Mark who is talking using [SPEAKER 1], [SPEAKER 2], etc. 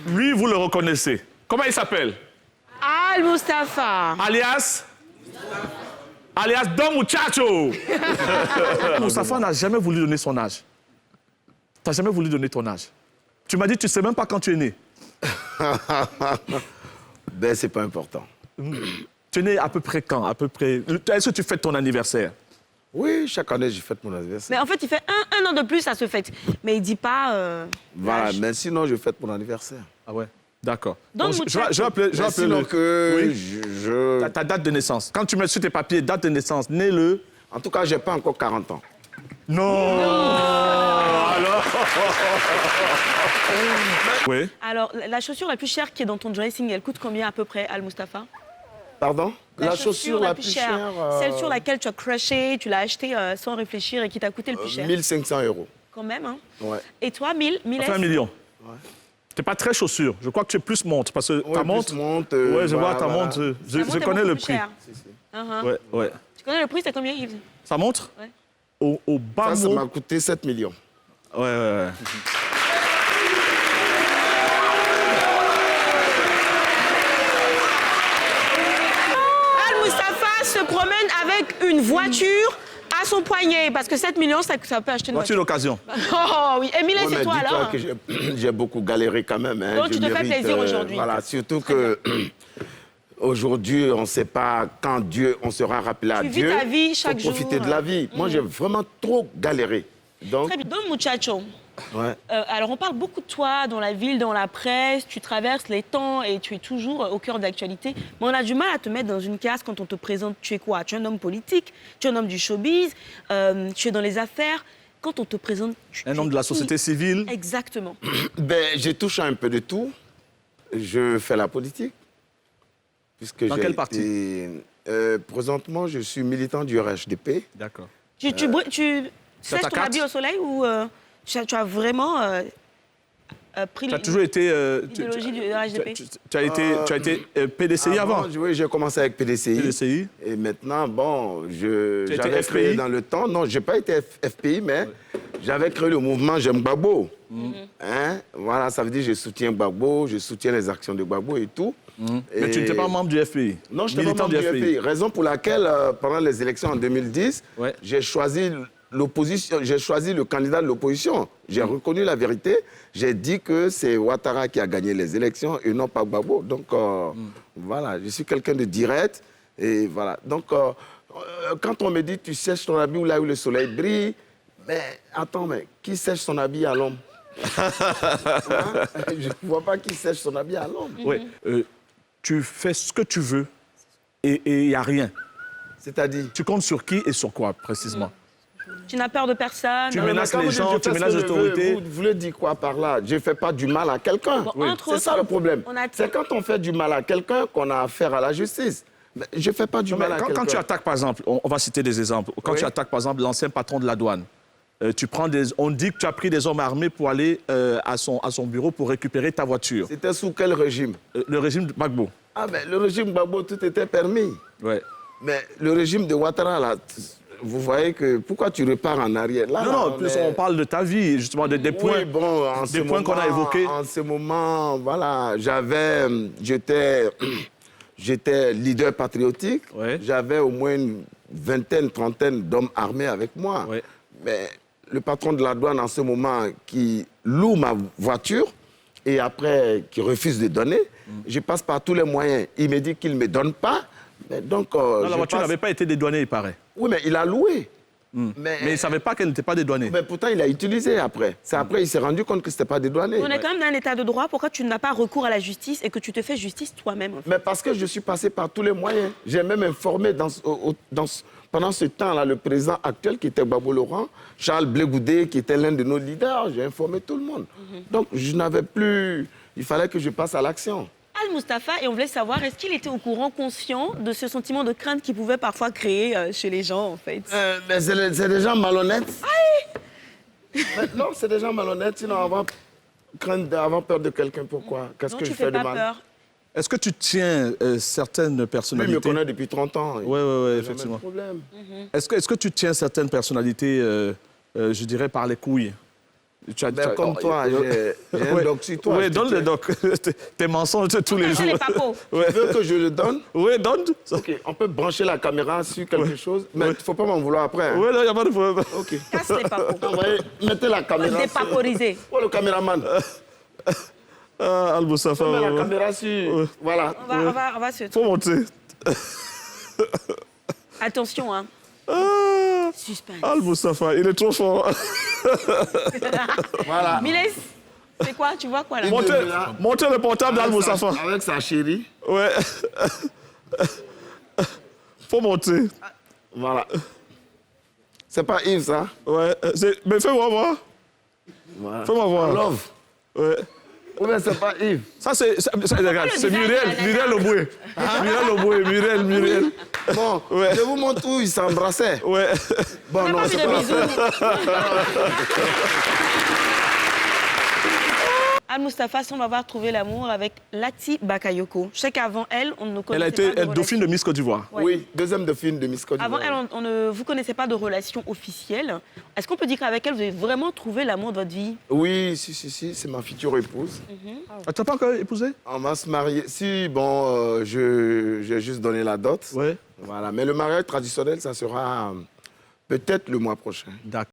[SPEAKER 1] Lui, vous le reconnaissez. Comment il s'appelle?
[SPEAKER 2] Al Mustafa.
[SPEAKER 1] Alias Don Muchacho. Mustafa n'a jamais voulu donner son âge. Tu n'as jamais voulu donner ton âge. Tu m'as dit, tu ne sais même pas quand tu es né.
[SPEAKER 3] Ben, c'est pas important.
[SPEAKER 1] Tu es né à peu près quand? À peu près... Est-ce que tu fêtes ton anniversaire?
[SPEAKER 3] Oui, chaque année, je fête mon anniversaire.
[SPEAKER 2] Mais en fait, il fait un an de plus à ce fête. Mais il dit pas...
[SPEAKER 3] Voilà,
[SPEAKER 2] l'âge.
[SPEAKER 3] mais sinon, je fête mon anniversaire.
[SPEAKER 1] Ah ouais, d'accord.
[SPEAKER 2] Don
[SPEAKER 1] Bon,
[SPEAKER 2] Muchacho.
[SPEAKER 1] je vais appeler
[SPEAKER 3] Mais sinon
[SPEAKER 1] le...
[SPEAKER 3] que
[SPEAKER 1] Oui. Ta date de naissance. Quand tu mets sur tes papiers, date de naissance, né le...
[SPEAKER 3] En tout cas, j'ai pas encore 40 ans.
[SPEAKER 1] Non, alors... Oui.
[SPEAKER 2] Alors, la chaussure la plus chère qui est dans ton dressing, elle coûte combien à peu près, Al Mustafa?
[SPEAKER 3] Pardon? La chaussure la plus chère...
[SPEAKER 2] Celle sur laquelle tu as crushé, tu l'as achetée sans réfléchir et qui t'a coûté le plus cher.
[SPEAKER 3] 1500 €.
[SPEAKER 2] Quand même, hein?
[SPEAKER 3] Ouais.
[SPEAKER 2] Et toi, 1000
[SPEAKER 1] Ça fait 1 million. Ouais. Tu n'es pas très chaussure. Je crois que tu es plus montre, parce que ta montre... ouais, je vois ta montre. Je connais le prix. Ouais, ouais.
[SPEAKER 2] Tu connais le prix, c'est combien, Yves?
[SPEAKER 1] Ça montre?
[SPEAKER 2] Ouais.
[SPEAKER 1] Au bas
[SPEAKER 3] Ça
[SPEAKER 1] mot...
[SPEAKER 3] m'a coûté 7 millions.
[SPEAKER 1] Ouais, ouais, ouais.
[SPEAKER 2] Al Mustafa se promène avec une voiture à son poignet, parce que 7 millions, ça peut acheter une
[SPEAKER 1] Voiture
[SPEAKER 2] voiture.
[SPEAKER 1] d'occasion.
[SPEAKER 2] Oh oui, Émile,
[SPEAKER 3] Ouais,
[SPEAKER 2] c'est
[SPEAKER 3] mais
[SPEAKER 2] toi
[SPEAKER 3] dis-toi
[SPEAKER 2] alors.
[SPEAKER 3] que j'ai beaucoup galéré quand même. Hein.
[SPEAKER 2] Donc, tu te fais plaisir aujourd'hui.
[SPEAKER 3] Voilà, surtout que aujourd'hui, on ne sait pas quand Dieu, on sera rappelé à
[SPEAKER 2] Tu vis
[SPEAKER 3] Dieu.
[SPEAKER 2] ta vie chaque
[SPEAKER 3] faut profiter
[SPEAKER 2] jour.
[SPEAKER 3] de la vie. Moi, j'ai vraiment trop galéré. Donc,
[SPEAKER 2] Très bien. Don Muchacho.
[SPEAKER 3] ouais.
[SPEAKER 2] Alors, on parle beaucoup de toi dans la ville, dans la presse. Tu traverses les temps et tu es toujours au cœur de l'actualité. Mais on a du mal à te mettre dans une case quand on te présente. Tu es quoi? Tu es un homme politique, tu es un homme du showbiz, tu es dans les affaires. Quand on te présente...
[SPEAKER 1] Un homme de la société civile.
[SPEAKER 2] Exactement.
[SPEAKER 3] Ben, j'ai touché un peu de tout. Je fais la politique. Puisque
[SPEAKER 1] Dans quel parti?
[SPEAKER 3] Présentement, je suis militant du RHDP.
[SPEAKER 1] D'accord.
[SPEAKER 2] Tu sèches
[SPEAKER 1] ta
[SPEAKER 2] ton
[SPEAKER 1] carte?
[SPEAKER 2] habit au soleil ou tu as vraiment pris
[SPEAKER 1] Tu as toujours été...
[SPEAKER 2] l'idéologie du RHDP?
[SPEAKER 1] Tu as été PDCI avant?
[SPEAKER 3] Oui, j'ai commencé avec PDCI.
[SPEAKER 1] PDCI.
[SPEAKER 3] Et maintenant, bon,
[SPEAKER 1] Tu as été
[SPEAKER 3] j'avais créé
[SPEAKER 1] FPI?
[SPEAKER 3] dans le temps... Non, je n'ai pas été FPI, mais j'avais créé le mouvement J'aime Gbagbo. Hein? Voilà, ça veut dire que je soutiens Gbagbo, je soutiens les actions de Gbagbo et tout.
[SPEAKER 1] Mais tu n'étais pas membre du FPI?
[SPEAKER 3] Non, je n'étais pas membre du FPI. Raison pour laquelle, pendant les élections en 2010,
[SPEAKER 1] Ouais.
[SPEAKER 3] j'ai choisi l'opposition, j'ai choisi le candidat de l'opposition. J'ai reconnu la vérité. J'ai dit que c'est Ouattara qui a gagné les élections et non pas Gbagbo. Donc, voilà, je suis quelqu'un de direct. Et voilà. Donc, quand on me dit tu sèches ton habit là où le soleil brille, mais attends, mais qui sèche son habit à l'ombre? Hein? Je ne vois pas qui sèche son habit à l'ombre.
[SPEAKER 1] Oui. Tu fais ce que tu veux et il n'y a rien.
[SPEAKER 3] C'est-à-dire?
[SPEAKER 1] Tu comptes sur qui et sur quoi, précisément?
[SPEAKER 2] Tu n'as peur de personne?
[SPEAKER 1] Tu
[SPEAKER 3] Mais
[SPEAKER 1] menaces
[SPEAKER 3] quand
[SPEAKER 1] les
[SPEAKER 3] vous dites
[SPEAKER 1] gens,
[SPEAKER 3] je
[SPEAKER 1] tu
[SPEAKER 3] fais ce
[SPEAKER 1] menaces
[SPEAKER 3] que je veux,
[SPEAKER 1] l'autorité.
[SPEAKER 3] Vous voulez dire quoi par là? Je ne fais pas du mal à quelqu'un.
[SPEAKER 2] Bon, entre
[SPEAKER 3] C'est
[SPEAKER 2] autres,
[SPEAKER 3] ça le problème.
[SPEAKER 2] on a-
[SPEAKER 3] C'est quand on fait du mal à quelqu'un qu'on a affaire à la justice. Mais je ne fais pas du
[SPEAKER 1] Non, mais
[SPEAKER 3] mal à quelqu'un.
[SPEAKER 1] quand tu attaques, par exemple, on va citer des exemples. Quand
[SPEAKER 3] Oui.
[SPEAKER 1] tu attaques, par exemple, l'ancien patron de la douane, on dit que tu as pris des hommes armés pour aller à son bureau pour récupérer ta voiture.
[SPEAKER 3] C'était sous quel régime?
[SPEAKER 1] Le régime de Gbagbo.
[SPEAKER 3] Ah, mais le régime Gbagbo, tout était permis.
[SPEAKER 1] Ouais.
[SPEAKER 3] Mais le régime de Ouattara, là, vous voyez que... Pourquoi tu repars en arrière? Là,
[SPEAKER 1] Non,
[SPEAKER 3] là,
[SPEAKER 1] non, en plus, on parle de ta vie, justement, des points,
[SPEAKER 3] Oui, bon, en ce
[SPEAKER 1] des points qu'on a
[SPEAKER 3] moment-
[SPEAKER 1] évoqués.
[SPEAKER 3] En ce moment, voilà, j'étais leader patriotique.
[SPEAKER 1] Ouais.
[SPEAKER 3] J'avais au moins une vingtaine, trentaine d'hommes armés avec moi.
[SPEAKER 1] Ouais.
[SPEAKER 3] Mais le patron de la douane, en ce moment, qui loue ma voiture et après, qui refuse de donner, je passe par tous les moyens. Il me dit qu'il ne me donne pas. Mais donc,
[SPEAKER 1] Non, la
[SPEAKER 3] je
[SPEAKER 1] voiture
[SPEAKER 3] passe-
[SPEAKER 1] n'avait pas été dédouanée, il paraît.
[SPEAKER 3] Oui, mais il a loué.
[SPEAKER 1] Mais il ne savait pas qu'elle n'était pas dédouanée.
[SPEAKER 3] Mais pourtant, il a utilisé après. C'est après, il s'est rendu compte que ce n'était pas dédouané.
[SPEAKER 2] On est quand même dans un état de droit. Pourquoi tu n'as pas recours à la justice et que tu te fais justice toi-même en fait?
[SPEAKER 3] Mais parce que je suis passé par tous les moyens. J'ai même informé pendant ce temps-là le président actuel qui était Gbagbo Laurent, Charles Blé Goudé, qui était l'un de nos leaders. J'ai informé tout le monde. Donc je n'avais plus... Il fallait que je passe à l'action.
[SPEAKER 2] Al Mustafa, et on voulait savoir, est-ce qu'il était au courant, conscient de ce sentiment de crainte qu'il pouvait parfois créer chez les gens, en fait?
[SPEAKER 3] Mais c'est des gens malhonnêtes. Mais non, c'est des gens malhonnêtes. Sinon, avoir peur de quelqu'un, pourquoi? Qu'est-ce
[SPEAKER 2] Non,
[SPEAKER 3] que
[SPEAKER 2] tu
[SPEAKER 3] je
[SPEAKER 2] fais
[SPEAKER 3] fais de
[SPEAKER 2] pas
[SPEAKER 3] mal?
[SPEAKER 2] peur.
[SPEAKER 1] Est-ce que tu tiens certaines
[SPEAKER 3] Lui, il
[SPEAKER 1] personnalités...
[SPEAKER 3] me connaît depuis 30 ans.
[SPEAKER 1] Oui,
[SPEAKER 3] Jamais
[SPEAKER 1] effectivement.
[SPEAKER 3] de problème.
[SPEAKER 1] Est-ce que tu tiens certaines personnalités, je dirais, par les couilles?
[SPEAKER 3] Comme toi, j'ai un doc sur toi.
[SPEAKER 1] Oui, donne le doc. Tes mensonges tous les jours.
[SPEAKER 2] Les papos.
[SPEAKER 3] Tu veux que je le donne?
[SPEAKER 1] Oui, donne.
[SPEAKER 3] OK, on peut brancher la caméra sur quelque chose, mais il ne faut pas m'en vouloir après. Hein.
[SPEAKER 1] Oui, il n'y a pas de problème.
[SPEAKER 3] OK.
[SPEAKER 2] Casse les papos.
[SPEAKER 3] Mettez la caméra.
[SPEAKER 2] Dépaporiser.
[SPEAKER 3] Oh, le caméraman.
[SPEAKER 1] Ah, Al-Moussafa.
[SPEAKER 3] Mets la caméra sur... Voilà.
[SPEAKER 2] On va se...
[SPEAKER 1] Faut monter.
[SPEAKER 2] Attention, hein.
[SPEAKER 1] Ah,
[SPEAKER 2] Suspense.
[SPEAKER 1] Al-Moussafa, il est trop fort.
[SPEAKER 3] Voilà.
[SPEAKER 2] Miles, c'est quoi? Tu vois quoi là?
[SPEAKER 1] Montez le portable d'Al-Moussafa.
[SPEAKER 3] Avec sa chérie.
[SPEAKER 1] Ouais. Faut monter.
[SPEAKER 3] Voilà. C'est pas Yves, ça?
[SPEAKER 1] Ouais. Mais fais-moi voir.
[SPEAKER 3] Voilà.
[SPEAKER 1] Fais-moi voir.
[SPEAKER 3] Love.
[SPEAKER 1] Ouais.
[SPEAKER 3] Ou bien c'est pas Yves?
[SPEAKER 1] Ça, c'est Muriel Oboué. Muriel.
[SPEAKER 3] Bon,
[SPEAKER 1] Ouais.
[SPEAKER 3] je vous montre où ils s'embrassaient.
[SPEAKER 1] Ouais.
[SPEAKER 3] Bon, non, c'est pas
[SPEAKER 2] Al-Moussafa semble avoir trouvé l'amour avec Lati Bakayoko. Je sais qu'avant elle, on ne connaissait
[SPEAKER 1] Elle a
[SPEAKER 2] pas
[SPEAKER 1] été
[SPEAKER 2] de
[SPEAKER 1] dauphine de Miss Côte d'Ivoire.
[SPEAKER 2] Ouais.
[SPEAKER 3] Oui, deuxième dauphine de Miss Côte d'Ivoire.
[SPEAKER 2] Avant elle, on ne vous connaissait pas de relation officielle. Est-ce qu'on peut dire qu'avec elle, vous avez vraiment trouvé l'amour de votre vie?
[SPEAKER 3] Oui, si, c'est ma future épouse.
[SPEAKER 1] Ah, tu n'as pas encore épousé?
[SPEAKER 3] On va se marier. Si, bon, j'ai juste donné la dot.
[SPEAKER 1] Ouais.
[SPEAKER 3] Voilà, mais le mariage traditionnel, ça sera peut-être le mois prochain.
[SPEAKER 1] D'accord.